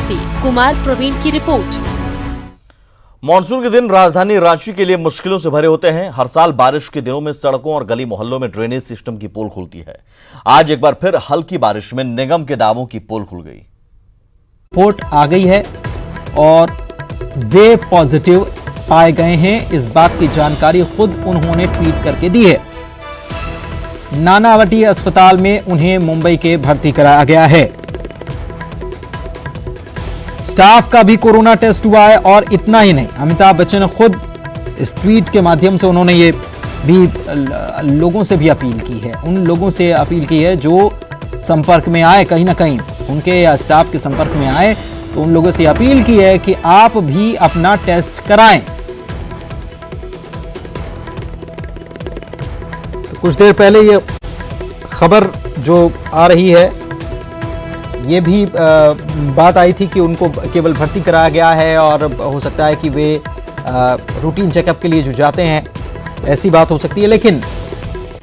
से कुमार प्रवीण की report. Monsoon के दिन राजधानी रांची के लिए मुश्किलों से भरे होते हैं। हर साल बारिश के दिनों में सड़कों और गली मोहल्लों में ड्रेनेज सिस्टम की पोल खुलती है। आज एक बार फिर हल्की बारिश में निगम के दावों की पोल खुल गई। रिपोर्ट आ गई है और वे पॉजिटिव पाए गए हैं, इस बात की जानकारी खुद उन्होंने ट्वीट करके दी है। नानावटी अस्पताल में उन्हें मुंबई के भर्ती कराया गया है। स्टाफ का भी कोरोना टेस्ट हुआ है और इतना ही नहीं, अमिताभ बच्चन ने खुद इस ट्वीट के माध्यम से उन्होंने ये भी लोगों से भी अपील की है, उन लोगों से अपील की है जो संपर्क में आए, कहीं ना कहीं उनके या स्टाफ के संपर्क में आए, तो उन लोगों से अपील की है कि आप भी अपना टेस्ट कराएं। तो कुछ देर पहले ये खबर जो आ रही है, ये भी बात आई थी कि उनको केवल भर्ती कराया गया है और हो सकता है कि वे रूटीन चेकअप के लिए जो जाते हैं, ऐसी बात हो सकती है। लेकिन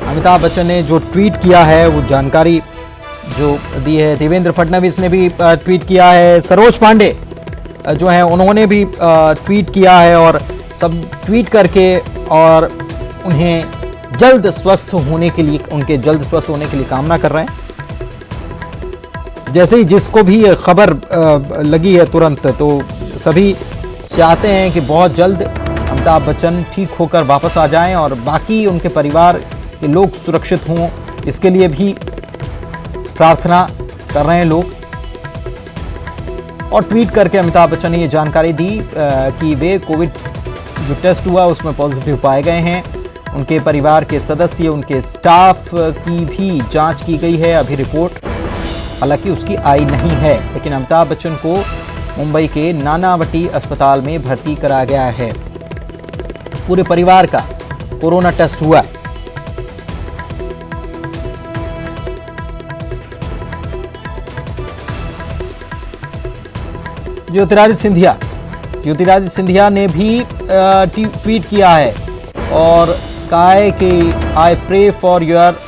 अमिताभ बच्चन ने जो ट्वीट किया है, वो जानकारी जो दी है, देवेंद्र फडणवीस ने भी ट्वीट किया है, सरोज पांडे जो हैं उन्होंने भी ट्वीट किया है और सब ट्वीट करके और उन्हें जल्द स्वस्थ होने के लिए, उनके जल्द स्वस्थ होने के लिए कामना कर रहे हैं। जैसे ही जिसको भी ये खबर लगी है तुरंत, तो सभी चाहते हैं कि बहुत जल्द अमिताभ बच्चन ठीक होकर वापस आ जाएं और बाकी उनके परिवार के लोग सुरक्षित हों, इसके लिए भी प्रार्थना कर रहे हैं लोग। और ट्वीट करके अमिताभ बच्चन ने ये जानकारी दी कि वे कोविड जो टेस्ट हुआ उसमें पॉजिटिव पाए गए हैं। उनके परिवार के सदस्य, उनके स्टाफ की भी जांच की गई है। अभी रिपोर्ट हालांकि उसकी आई नहीं है, लेकिन अमिताभ बच्चन को मुंबई के नानावटी अस्पताल में भर्ती कराया गया है। पूरे परिवार का कोरोना टेस्ट हुआ है। ज्योतिरादित्य सिंधिया ने भी ट्वीट किया है और कहा है कि I pray for your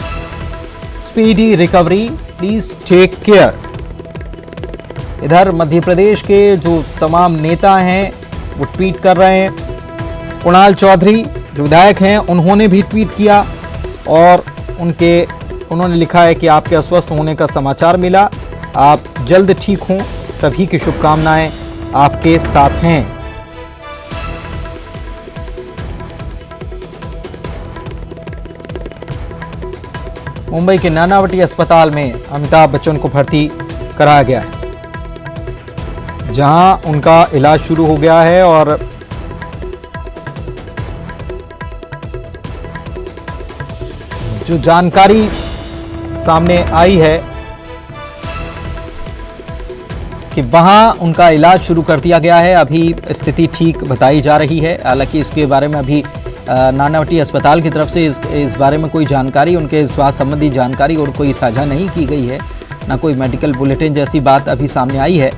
speedy recovery, please take care. इधर मध्य प्रदेश के जो तमाम नेता हैं वो ट्वीट कर रहे हैं। कुणाल चौधरी जो विधायक हैं, उन्होंने भी ट्वीट किया और उन्होंने लिखा है कि आपके अस्वस्थ होने का समाचार मिला, आप जल्द ठीक हों, सभी की शुभकामनाएं आपके साथ हैं। मुंबई के नानावटी अस्पताल में अमिताभ बच्चन को भर्ती कराया गया है, जहां उनका इलाज शुरू हो गया है और जो जानकारी सामने आई है कि वहां उनका इलाज शुरू कर दिया गया है। अभी स्थिति ठीक बताई जा रही है, हालांकि इसके बारे में अभी नानावटी अस्पताल की तरफ से इस बारे में कोई जानकारी, उनके स्वास्थ्य संबंधी जानकारी और कोई साझा नहीं की गई है, ना कोई मेडिकल बुलेटिन जैसी बात अभी सामने आई है।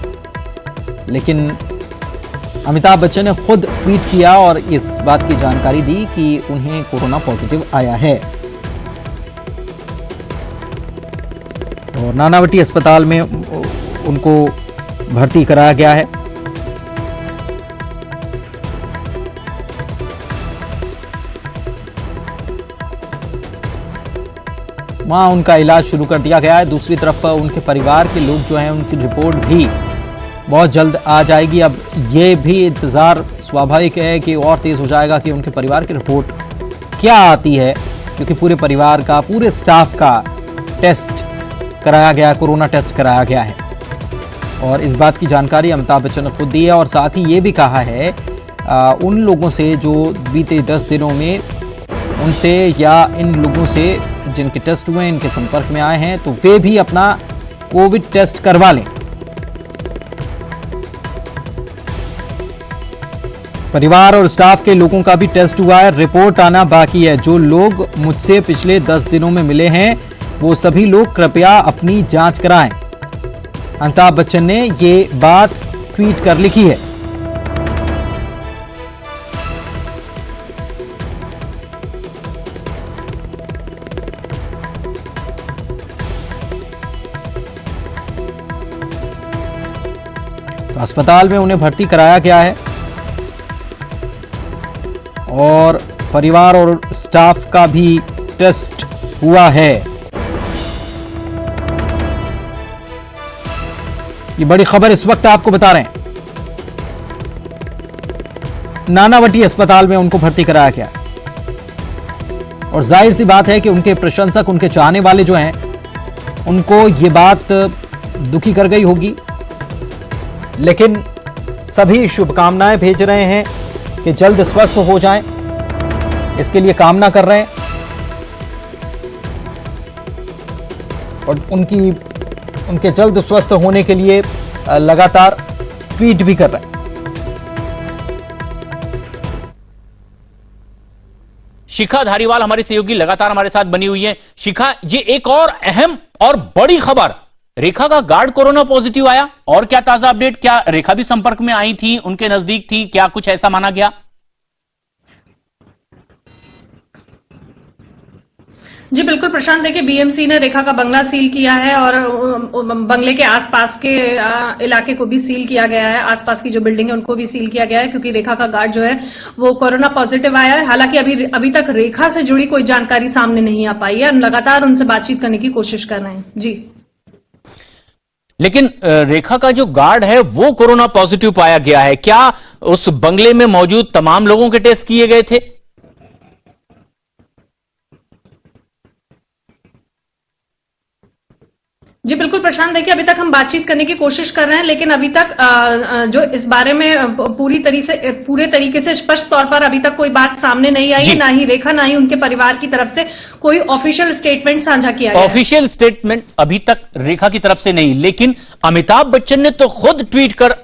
लेकिन अमिताभ बच्चन ने खुद ट्वीट किया और इस बात की जानकारी दी कि उन्हें कोरोना पॉजिटिव आया है और नानावटी अस्पताल में उनको भर्ती कराया गया है। वहां उनका इलाज शुरू कर दिया गया है। दूसरी तरफ उनके परिवार के लोग जो हैं, उनकी रिपोर्ट भी बहुत जल्द आ जाएगी। अब ये भी इंतज़ार स्वाभाविक है कि और तेज़ हो जाएगा कि उनके परिवार की रिपोर्ट क्या आती है, क्योंकि पूरे परिवार का, पूरे स्टाफ का टेस्ट कराया गया, कोरोना टेस्ट कराया गया है। और इस बात की जानकारी अमिताभ बच्चन ने खुद दी है और साथ ही ये भी कहा है उन लोगों से जो बीते 10 दिनों में उनसे या इन लोगों से जिनके टेस्ट हुए, इनके संपर्क में आए हैं, तो वे भी अपना कोविड टेस्ट करवा लें। परिवार और स्टाफ के लोगों का भी टेस्ट हुआ है, रिपोर्ट आना बाकी है। जो लोग मुझसे पिछले 10 दिनों में मिले हैं, वो सभी लोग कृपया अपनी जांच कराएं। अमिताभ बच्चन ने ये बात ट्वीट कर लिखी है। तो अस्पताल में उन्हें भर्ती कराया गया है और परिवार और स्टाफ का भी टेस्ट हुआ है। ये बड़ी खबर इस वक्त आपको बता रहे हैं। नानावटी अस्पताल में उनको भर्ती कराया गया और जाहिर सी बात है कि उनके प्रशंसक, उनके चाहने वाले जो हैं, उनको ये बात दुखी कर गई होगी, लेकिन सभी शुभकामनाएं भेज रहे हैं कि जल्द स्वस्थ हो जाएं, इसके लिए कामना कर रहे हैं और उनके जल्द स्वस्थ होने के लिए लगातार ट्वीट भी कर रहे हैं। शिखा धारीवाल हमारी सहयोगी लगातार हमारे साथ बनी हुई है। शिखा, ये एक और अहम और बड़ी खबर, रेखा का गार्ड कोरोना पॉजिटिव आया, और क्या ताजा अपडेट? क्या रेखा भी संपर्क में आई थी, उनके नजदीक थी, क्या कुछ ऐसा माना गया? जी बिल्कुल प्रशांत, देखिए बीएमसी ने रेखा का बंगला सील किया है और बंगले के आसपास के इलाके को भी सील किया गया है। आसपास की जो बिल्डिंग है उनको भी सील किया गया है क्योंकि रेखा का गार्ड जो है वो कोरोना पॉजिटिव आया है। हालांकि अभी तक रेखा से जुड़ी कोई जानकारी सामने नहीं आ पाई है। हम लगातार उनसे बातचीत करने की कोशिश कर रहे हैं। जी, लेकिन रेखा का जो गार्ड है वो कोरोना पॉजिटिव पाया गया है। क्या उस बंगले में मौजूद तमाम लोगों के टेस्ट किए गए थे? जी बिल्कुल प्रशांत, देखिए अभी तक हम बातचीत करने की कोशिश कर रहे हैं, लेकिन अभी तक जो इस बारे में पूरे तरीके से स्पष्ट तौर पर अभी तक कोई बात सामने नहीं आई है। ना ही रेखा, ना ही उनके परिवार की तरफ से कोई ऑफिशियल स्टेटमेंट साझा किया गया है। ऑफिशियल स्टेटमेंट अभी तक रेखा की तरफ से नहीं, लेकिन अमिताभ बच्चन ने तो खुद ट्वीट कर